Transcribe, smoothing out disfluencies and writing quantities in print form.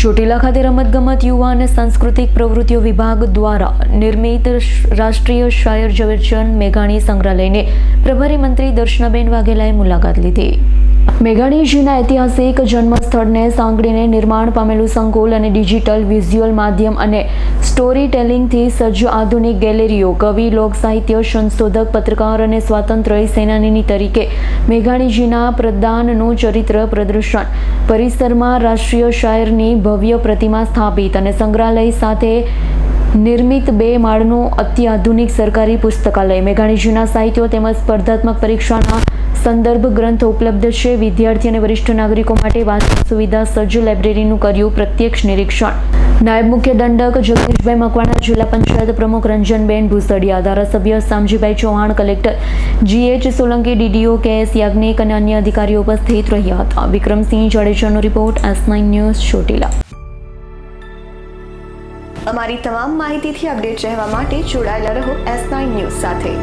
ચોટીલા ખાતે રમતગમત યુવા અને સાંસ્કૃતિક પ્રવૃત્તિઓ વિભાગ દ્વારા નિર્મિત રાષ્ટ્રીય શાયર ઝવેરચંદ મેઘાણી સંગ્રહાલયને પ્રભારી મંત્રી દર્શનાબેન વાઘેલાએ મુલાકાત લીધી. મેઘાણીજીના ઐતિહાસિક જન્મસ્થળને સાંકળીને નિર્માણ પામેલું સંકુલ અને ડિજિટલ વિઝ્યુઅલ માધ્યમ અને સ્ટોરી ટેલિંગથી સજ્જ આધુનિક ગેલેરીઓ, કવિ, લોક સાહિત્ય સંશોધક, પત્રકાર અને સ્વાતંત્ર્ય સેનાનીની તરીકે મેઘાણીજીના પ્રદાનનું ચરિત્ર પ્રદર્શન, પરિસરમાં રાષ્ટ્રીય શાયરની ભવ્ય પ્રતિમા સ્થાપિત અને સંગ્રહાલય સાથે નિર્મિત 2 માળનું અત્યાધુનિક સરકારી પુસ્તકાલય, મેઘાણીજીના સાહિત્યો તેમજ સ્પર્ધાત્મક પરીક્ષાના સંદર્ભ ગ્રંથો ઉપલબ્ધ છે. વિદ્યાર્થી અને વરિષ્ઠ નાગરિકો માટે વાંચન સુવિધા સજ્જ લાઇબ્રેરીનું કર્યું પ્રત્યક્ષ નિરીક્ષણ. નાયબ મુખ્ય દંડક જગદીશભાઈ મકવાણા, જિલ્લા પંચાયત પ્રમુખ રંજનબેન ભૂસડિયા, ધારાસભ્ય Shamjibhai Chauhan, collector GH Solanki, DDO KS Yagnik અને અન્ય અધિકારીઓ ઉપસ્થિત રહ્યા હતા. વિક્રમસિંહ જાડેજાનો રિપોર્ટ, S9 ન્યૂઝ, ચોટીલા. અમારી તમામ માહિતીથી અપડેટ રહેવા માટે જોડાયેલા રહો S9 ન્યૂઝ સાથે.